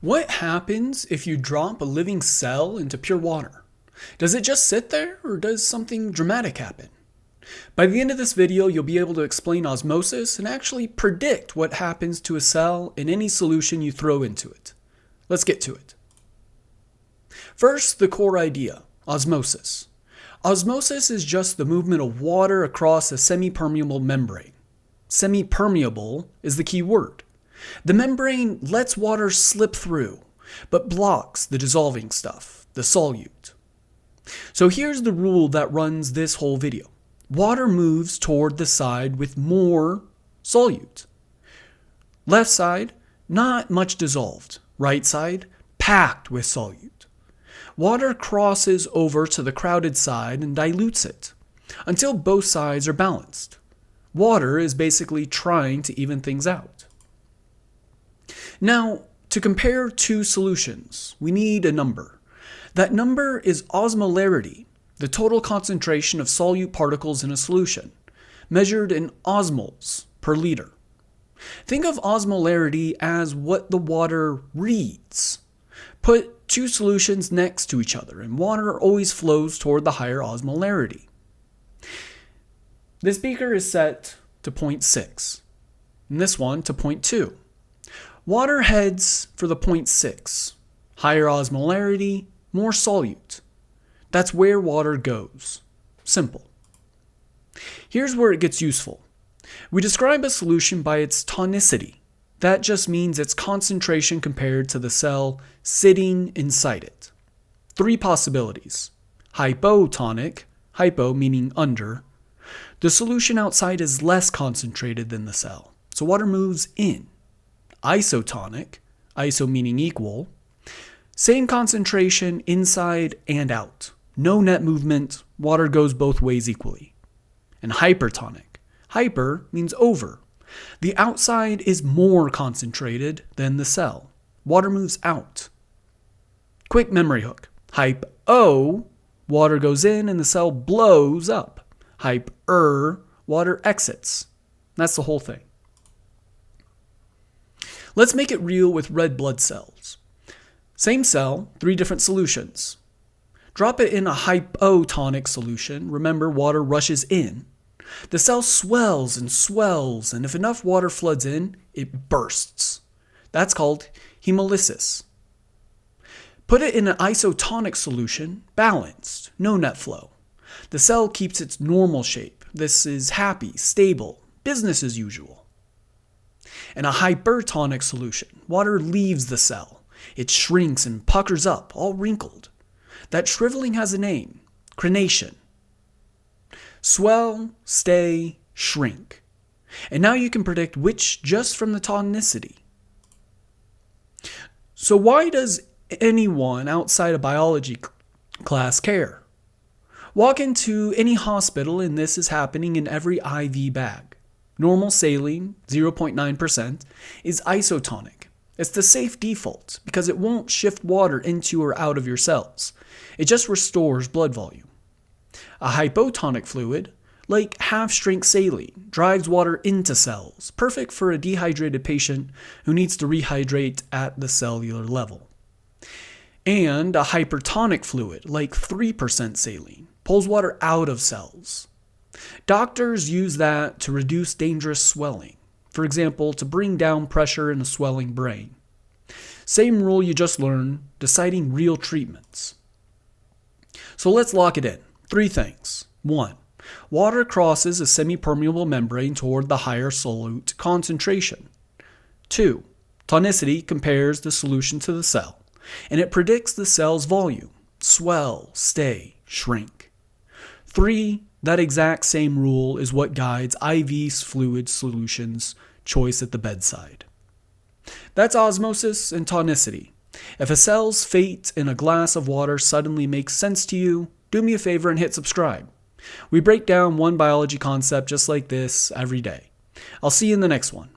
What happens if you drop a living cell into pure water? Does it just sit there, or does something dramatic happen? By the end of this video, you'll be able to explain osmosis and actually predict what happens to a cell in any solution you throw into it. Let's get to it. First, the core idea, osmosis. Osmosis is just the movement of water across a semi-permeable membrane. Semi-permeable is the key word. The membrane lets water slip through, but blocks the dissolving stuff, the solute. So here's the rule that runs this whole video. Water moves toward the side with more solute. Left side, not much dissolved. Right side, packed with solute. Water crosses over to the crowded side and dilutes it, until both sides are balanced. Water is basically trying to even things out. Now, to compare two solutions, we need a number. That number is osmolarity, the total concentration of solute particles in a solution, measured in osmoles per liter. Think of osmolarity as what the water reads. Put two solutions next to each other, and water always flows toward the higher osmolarity. This beaker is set to 0.6, and this one to 0.2. Water heads for the 0.6. Higher osmolarity, more solute. That's where water goes. Simple. Here's where it gets useful. We describe a solution by its tonicity. That just means its concentration compared to the cell sitting inside it. Three possibilities. Hypotonic, hypo meaning under. The solution outside is less concentrated than the cell, so water moves in. Isotonic, iso meaning equal. Same concentration inside and out. No net movement, water goes both ways equally. And hypertonic. Hyper means over. The outside is more concentrated than the cell. Water moves out. Quick memory hook. Hypo, water goes in and the cell blows up. Hyper, water exits. That's the whole thing. Let's make it real with red blood cells. Same cell, three different solutions. Drop it in a hypotonic solution. Remember, water rushes in. The cell swells, and if enough water floods in, it bursts. That's called hemolysis. Put it in an isotonic solution, balanced, no net flow. The cell keeps its normal shape. This is happy, stable, business as usual. In a hypertonic solution, water leaves the cell. It shrinks and puckers up, all wrinkled. That shriveling has a name, crenation. Swell, stay, shrink. And now you can predict which just from the tonicity. So why does anyone outside a biology class care? Walk into any hospital and this is happening in every IV bag. Normal saline, 0.9%, is isotonic. It's the safe default because it won't shift water into or out of your cells. It just restores blood volume. A hypotonic fluid, like half-strength saline, drives water into cells, perfect for a dehydrated patient who needs to rehydrate at the cellular level. And a hypertonic fluid, like 3% saline, pulls water out of cells. Doctors use that to reduce dangerous swelling, for example, to bring down pressure in a swelling brain. Same rule you just learned, deciding real treatments. So let's lock it in. Three things. 1. Water crosses a semi-permeable membrane toward the higher solute concentration. 2. Tonicity compares the solution to the cell, and it predicts the cell's volume. Swell, stay, shrink. 3. That exact same rule is what guides IV fluid solutions choice at the bedside. That's osmosis and tonicity. If a cell's fate in a glass of water suddenly makes sense to you, do me a favor and hit subscribe. We break down one biology concept just like this every day. I'll see you in the next one.